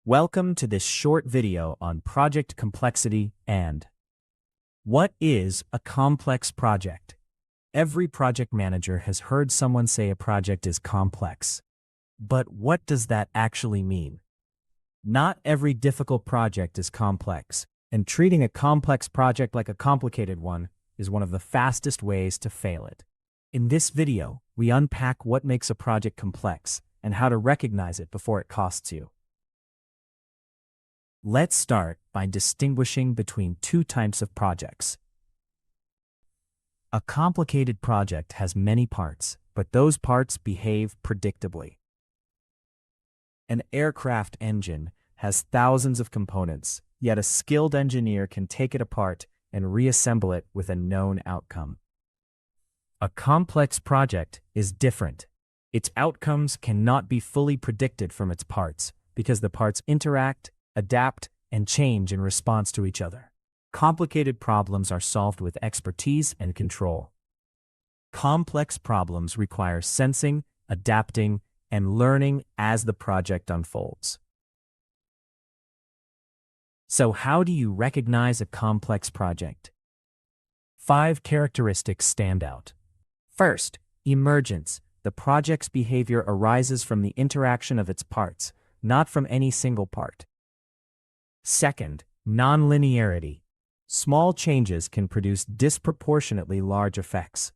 Welcome to this short video on project complexity and what is a complex project. Every project manager has heard someone say a project is complex. But what does that actually mean? Not every difficult project is complex, and treating a complex project like a complicated one is one of the fastest ways to fail it. In this video, we unpack what makes a project complex and how to recognize it before it costs you. Let's start by distinguishing between two types of projects. A complicated project has many parts, but those parts behave predictably. An aircraft engine has thousands of components, yet a skilled engineer can take it apart and reassemble it with a known outcome. A complex project is different. Its outcomes cannot be fully predicted from its parts because the parts interact, adapt, and change in response to each other. Complicated problems are solved with expertise and control. Complex problems require sensing, adapting, and learning as the project unfolds. So how do you recognize a complex project? 5 characteristics stand out. First, emergence. The project's behavior arises from the interaction of its parts, not from any single part. Second, nonlinearity. Small changes can produce disproportionately large effects.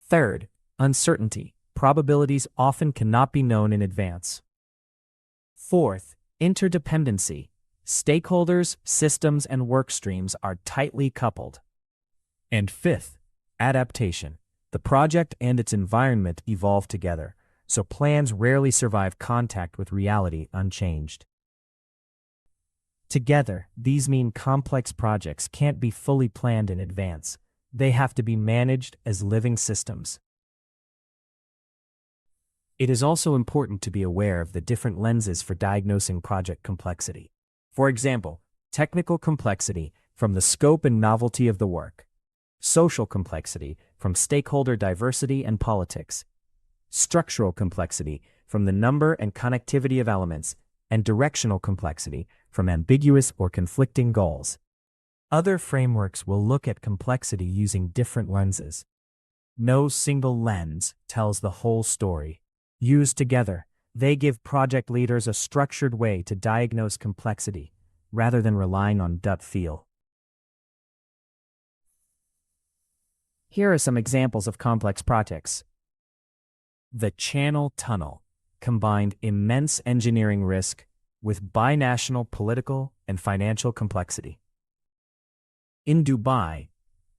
Third, uncertainty. Probabilities often cannot be known in advance. Fourth, interdependency. Stakeholders, systems, and work streams are tightly coupled. And fifth, adaptation. The project and its environment evolve together, so plans rarely survive contact with reality unchanged. Together, these mean complex projects can't be fully planned in advance. They have to be managed as living systems. It is also important to be aware of the different lenses for diagnosing project complexity. For example, technical complexity from the scope and novelty of the work. Social complexity from stakeholder diversity and politics. Structural complexity from the number and connectivity of elements, and directional complexity from ambiguous or conflicting goals. Other frameworks will look at complexity using different lenses. No single lens tells the whole story. Used together, they give project leaders a structured way to diagnose complexity, rather than relying on gut feel. Here are some examples of complex projects. The Channel Tunnel combined immense engineering risk with binational political and financial complexity. In Dubai,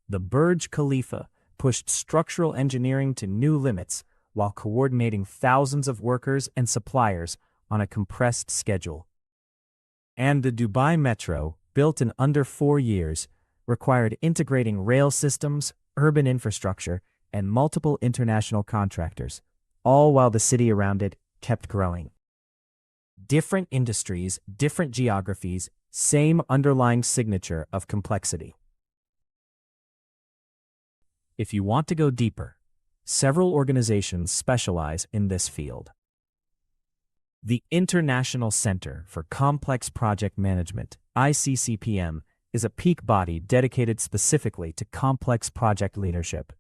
the Burj Khalifa pushed structural engineering to new limits while coordinating thousands of workers and suppliers on a compressed schedule. And the Dubai Metro, built in under 4 years, required integrating rail systems, urban infrastructure, and multiple international contractors, all while the city around it kept growing. Different industries, different geographies, same underlying signature of complexity. If you want to go deeper, several organizations specialize in this field. The International Center for Complex Project Management, ICCPM, is a peak body dedicated specifically to complex project leadership.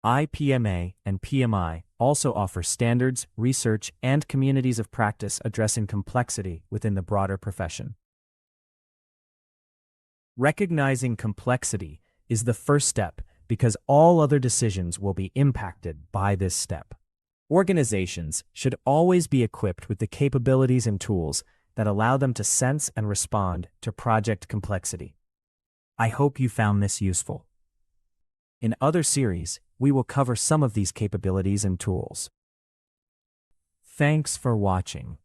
IPMA and PMI also offer standards, research, and communities of practice addressing complexity within the broader profession. Recognizing complexity is the first step because all other decisions will be impacted by this step. Organizations should always be equipped with the capabilities and tools that allow them to sense and respond to project complexity. I hope you found this useful. In other series, we will cover some of these capabilities and tools. Thanks for watching.